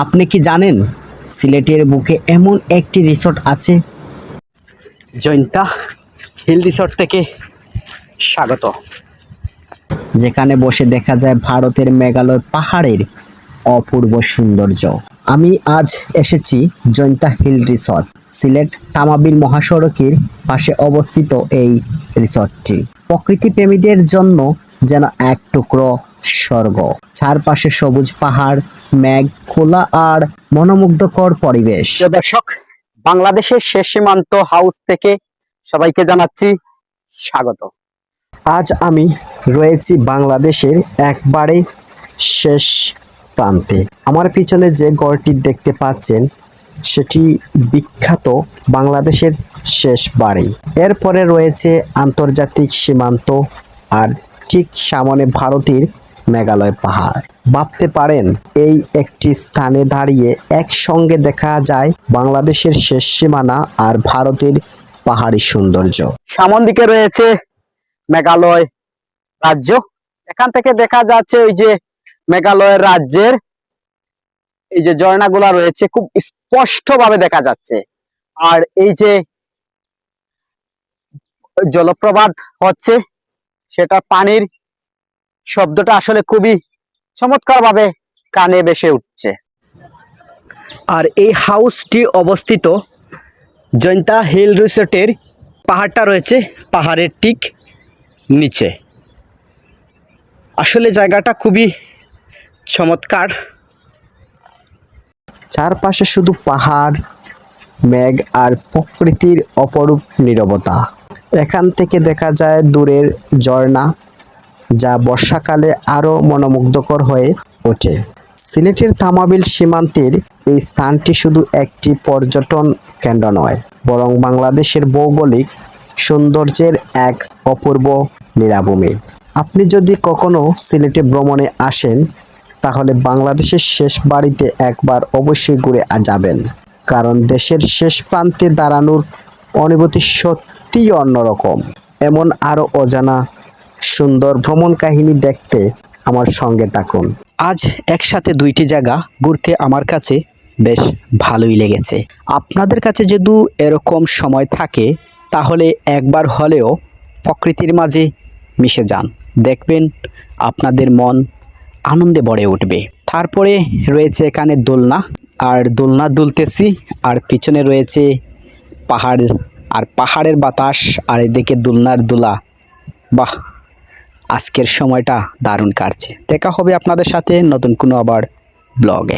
আপনি কি জানেন সিলেটের বুকে এমন একটি রিসোর্ট আছে? জৈন্তা হিল রিসোর্ট থেকে স্বাগত, যেখানে বসে দেখা যায় ভারতের মেঘালয় পাহাড়ের অপূর্ব সৌন্দর্য। আমি আজ এসেছি জৈন্তা হিল রিসোর্ট। সিলেট তামাবিল মহাসড়কের পাশে অবস্থিত এই রিসোর্টটি প্রকৃতি প্রেমীদের জন্য যেন এক টুকরো স্বর্গ। চারপাশে সবুজ পাহাড়, মেঘ, খোলা আর মনোমুগ্ধকর পরিবেশ। দর্শক, বাংলাদেশের শেষ সীমান্ত হাউস থেকে সবাইকে জানাচ্ছি স্বাগত। আজ আমি রয়েছি বাংলাদেশের একবারে শেষ প্রান্তে। আমার পিছনে যে ঘরটি দেখতে পাচ্ছেন সেটি বিখ্যাত বাংলাদেশের শেষ বাড়ি। এরপরে রয়েছে আন্তর্জাতিক সীমান্ত আর ঠিক সামনে ভারতের মেঘালয় পাহাড়। ভাবতে পারেন এই একটি স্থানে দাঁড়িয়ে একসঙ্গে দেখা যায় বাংলাদেশের শেষ সীমানা আর ভারতের পাহাড়ি সৌন্দর্য। সামন দিকে রয়েছে মেঘালয় রাজ্য। এখান থেকে দেখা যাচ্ছে ওই যে মেঘালয় রাজ্যের এই যে ঝর্ণাগুলা রয়েছে খুব স্পষ্ট ভাবে দেখা যাচ্ছে। আর এই যে জলপ্রপাত হচ্ছে সেটা পানির শব্দটা আসলে খুবই চমৎকার ভাবে কানে ভেসে উঠছে। আর এই হাউসটি অবস্থিত জৈন্তা হিল রিসোর্টের পাহাড়টা রয়েছে পাহাড়ের ঠিক নিচে। আসলে জায়গাটা খুবই চমৎকার। চারপাশে শুধু পাহাড়, মেঘ আর প্রকৃতির অপরূপ নীরবতা। এখান থেকে দেখা যায় দূরের ঝর্ণা, যা বর্ষাকালে আরো মনোমুগ্ধকর হয়ে ওঠে। সিলেটের তামাবিল সীমান্তের এই স্থানটি শুধু একটি পর্যটন কেন্দ্র নয়, বরং বাংলাদেশের ভৌগোলিক সৌন্দর্যের এক অপূর্ব নীলাভূমি। আপনি যদি কখনো সিলেটে ভ্রমণে আসেন তাহলে বাংলাদেশের শেষ বাড়িতে একবার অবশ্যই ঘুরে যাবেন, কারণ দেশের শেষ প্রান্তে দাঁড়ানোর অনুভূতি সত্যিই অন্যরকম। এমন আরো অজানা সুন্দর ভ্রমণ কাহিনী দেখতে আমার সঙ্গে থাকুন। আজ একসাথে দুইটি জায়গা ঘুরতে আমার কাছে বেশ ভালোই লেগেছে। আপনাদের কাছে যদি এরকম সময় থাকে তাহলে একবার হলেও প্রকৃতির মাঝে মিশে যান, দেখবেন আপনাদের মন আনন্দে ভরে উঠবে। তারপরে রয়েছে এখানে দোলনা, আর দোলনা দুলতেছি, আর পিছনে রয়েছে পাহাড় আর পাহাড়ের বাতাস, আর এদিকে দোলনার দোলা। বাহ, আজকের সময়টা দারুণ কাটছে। দেখা হবে আপনাদের সাথে নতুন কোনো আবার ব্লগে।